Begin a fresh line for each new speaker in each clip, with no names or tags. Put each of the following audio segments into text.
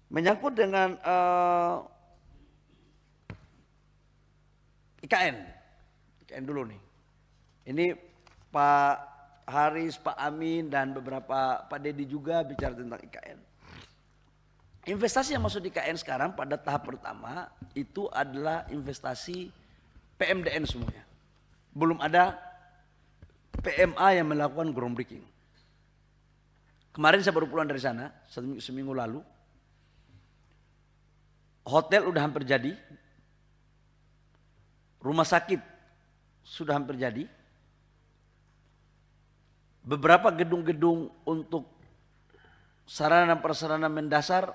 Menyangkut dengan IKN dulu nih. Ini Pak Haris, Pak Amin dan beberapa Pak Dedi juga bicara tentang IKN. Investasi yang masuk di IKN sekarang pada tahap pertama itu adalah investasi PMDN semuanya. Belum ada PMA yang melakukan groundbreaking. Kemarin saya baru pulang dari sana, seminggu lalu. Hotel udah hampir jadi. Rumah sakit sudah hampir jadi. Beberapa gedung-gedung untuk sarana dan prasarana mendasar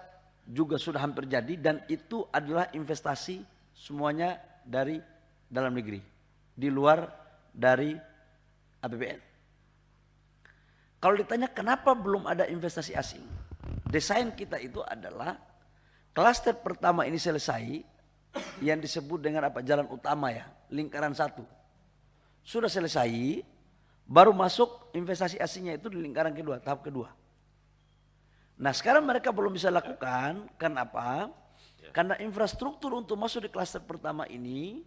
juga sudah hampir jadi, dan itu adalah investasi semuanya dari dalam negeri, di luar dari APBN. Kalau ditanya kenapa belum ada investasi asing, desain kita itu adalah klaster pertama ini selesai, yang disebut dengan apa, jalan utama ya, lingkaran 1 sudah selesai, baru masuk investasi asingnya itu di lingkaran kedua, tahap kedua. Nah sekarang mereka belum bisa lakukan, kenapa? Karena infrastruktur untuk masuk di klaster pertama ini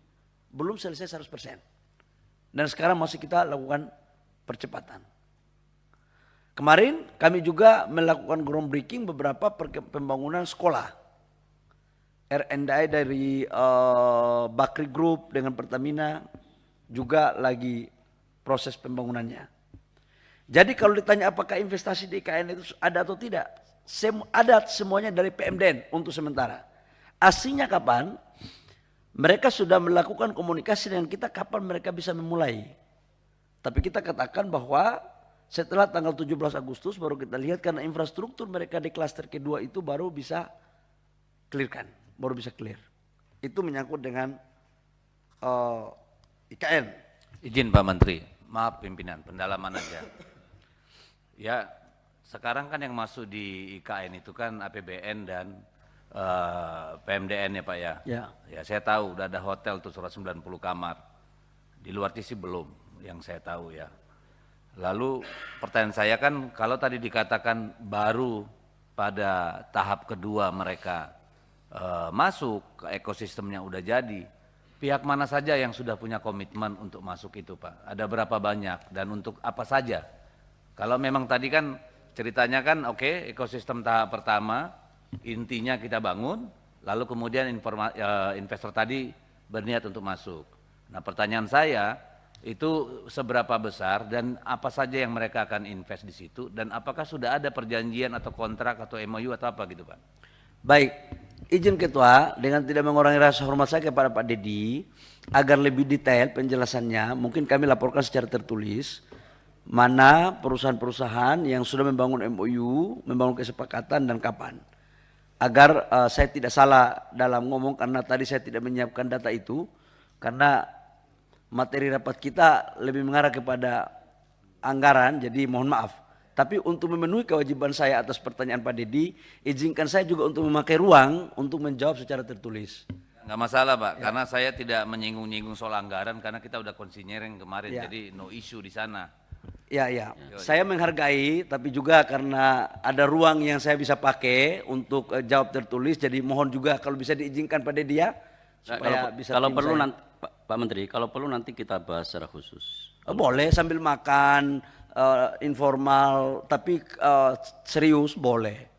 belum selesai 100%. Dan sekarang masih kita lakukan percepatan. Kemarin kami juga melakukan groundbreaking beberapa pembangunan sekolah. R&I dari Bakri Group dengan Pertamina juga lagi proses pembangunannya. Jadi kalau ditanya apakah investasi di IKN itu ada atau tidak, ada semuanya dari PMDN untuk sementara. Aslinya kapan? Mereka sudah melakukan komunikasi dengan kita kapan mereka bisa memulai. Tapi kita katakan bahwa setelah tanggal 17 Agustus baru kita lihat, karena infrastruktur mereka di klaster kedua itu baru bisa clearkan, baru bisa clear. Itu menyangkut dengan IKN.
Izin Pak Menteri, maaf pimpinan, pendalaman aja. Ya, sekarang kan yang masuk di IKN itu kan APBN dan PMDN ya Pak ya. Ya saya tahu udah ada hotel tuh 190 kamar. Di luar sih belum, yang saya tahu ya. Lalu pertanyaan saya kan, kalau tadi dikatakan baru pada tahap kedua mereka masuk ke ekosistemnya udah jadi, pihak mana saja yang sudah punya komitmen untuk masuk itu Pak? Ada berapa banyak dan untuk apa saja? Kalau memang tadi kan ceritanya kan oke, ekosistem tahap pertama intinya kita bangun, lalu kemudian investor tadi berniat untuk masuk. Nah pertanyaan saya, itu seberapa besar dan apa saja yang mereka akan invest di situ, dan apakah sudah ada perjanjian atau kontrak atau MOU atau apa gitu Pak?
Baik, izin Ketua, dengan tidak mengurangi rasa hormat saya kepada Pak Dedi, agar lebih detail penjelasannya mungkin kami laporkan secara tertulis mana perusahaan-perusahaan yang sudah membangun MOU, membangun kesepakatan dan kapan. Agar saya tidak salah dalam ngomong, karena tadi saya tidak menyiapkan data itu, karena materi rapat kita lebih mengarah kepada anggaran, jadi mohon maaf. Tapi untuk memenuhi kewajiban saya atas pertanyaan Pak Dedi, izinkan saya juga untuk memakai ruang untuk menjawab secara tertulis.
Nggak masalah Pak, karena saya tidak menyinggung-nyinggung soal anggaran, karena kita udah konsinyering kemarin, jadi no issue di sana.
Ya, saya menghargai, tapi juga karena ada ruang yang saya bisa pakai untuk jawab tertulis, jadi mohon juga kalau bisa diizinkan Pak Dedi ya, supaya bisa.
Kalau perlu nanti Pak Menteri, kalau perlu nanti kita bahas secara khusus.
Boleh sambil makan, informal, tapi serius boleh.